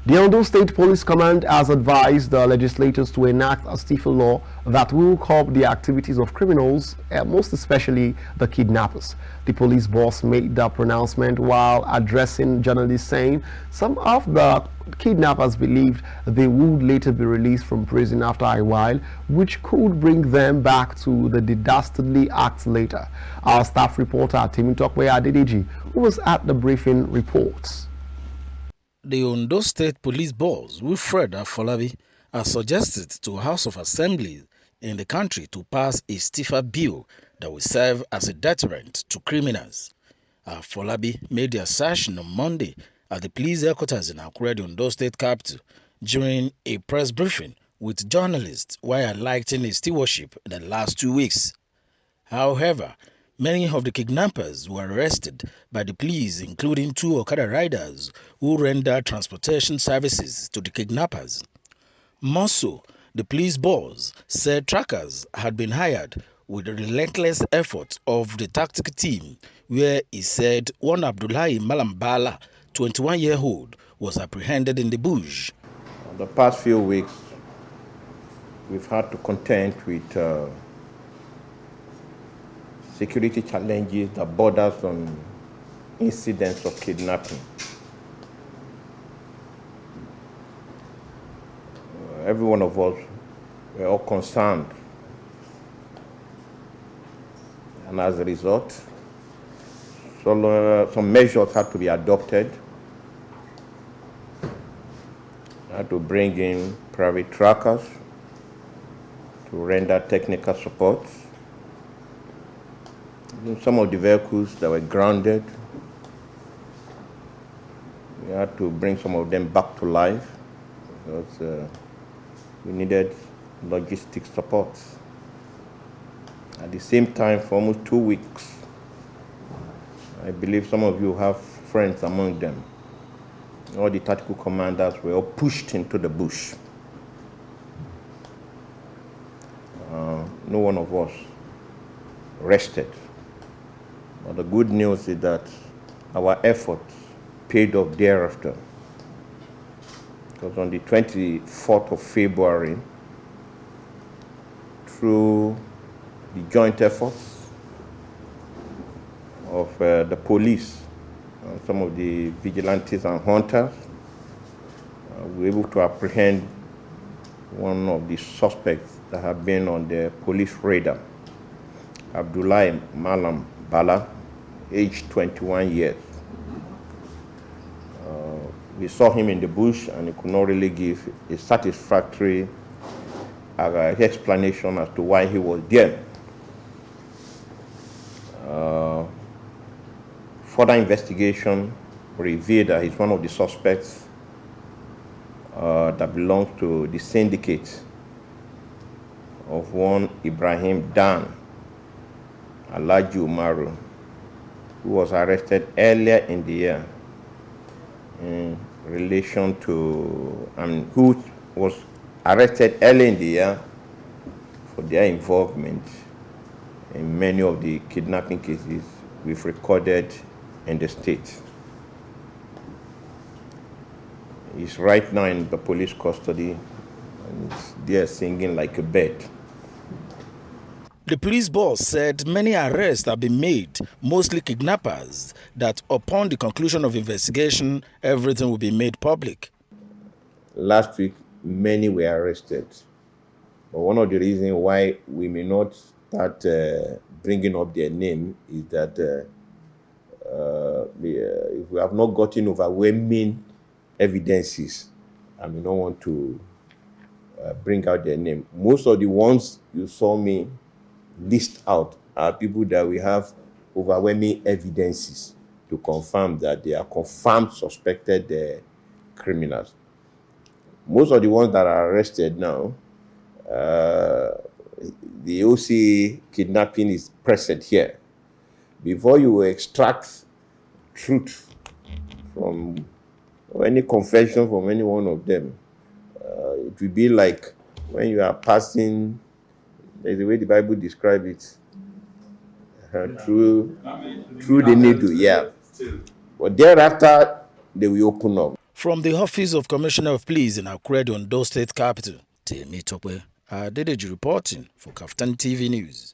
The Ondo State Police Command has advised the legislators to enact a stifle law that will curb the activities of criminals, most especially the kidnappers. The police boss made the pronouncement while addressing journalists, saying some of the kidnappers believed they would later be released from prison after a while, which could bring them back to the dastardly act later. Our staff reporter, Timitokwe Adedeji, who was at the briefing, reports. The Ondo State Police Boss, Wilfred Afolabi, has suggested to House of Assembly in the country to pass a stiffer bill that will serve as a deterrent to criminals. Afolabi made the assertion on Monday at the police headquarters in Akure, the Ondo State capital, during a press briefing with journalists while highlighting his stewardship in the last 2 weeks. However, many of the kidnappers were arrested by the police, including 2 Okada riders who rendered transportation services to the kidnappers. More so, the police boss said trackers had been hired with the relentless efforts of the tactical team, where he said one Abdullahi Malambala, 21-year-old, was apprehended in the bush. The past few weeks, we've had to contend with security challenges that borders on incidents of kidnapping. Every one of us were all concerned, and as a result, some measures had to be adopted. Had to bring in private trackers to render technical support. Some of the vehicles that were grounded, we had to bring some of them back to life because we needed logistic support. At the same time, for almost 2 weeks, I believe some of you have friends among them. All the tactical commanders were all pushed into the bush. No one of us rested. But the good news is that our efforts paid off thereafter. Because on the 24th of February, through the joint efforts of the police, some of the vigilantes and hunters, we were able to apprehend one of the suspects that have been on the police radar, Abdullahi Malam Bala, aged 21 years. We saw him in the bush and he could not really give a satisfactory explanation as to why he was there. Further investigation revealed that he's one of the suspects that belongs to the syndicate of one Ibrahim Dan Alhaji Umaru, who was arrested earlier in the year in relation to, who was arrested early in the year for their involvement in many of the kidnapping cases we've recorded in the state. He's right now in the police custody and he's there singing like a bird. The police boss said many arrests have been made, mostly kidnappers, that upon the conclusion of investigation, everything will be made public. Last week, many were arrested. But one of the reasons why we may not start bringing up their name is that if we have not gotten overwhelming evidences, I may not want to bring out their name. Most of the ones you saw me list out are people that we have overwhelming evidences to confirm that they are confirmed suspected criminals. Most of the ones that are arrested now, the OCA kidnapping is present here. Before you extract truth from or any confession from any one of them, it will be like when you are passing, there's the way the Bible describes it, through the needle, yeah. But thereafter, they will open up. From the Office of Commissioner of Police in Akure, Ondo State Capital, Temi Tokwe Adedeji reporting for KAFTAN TV News.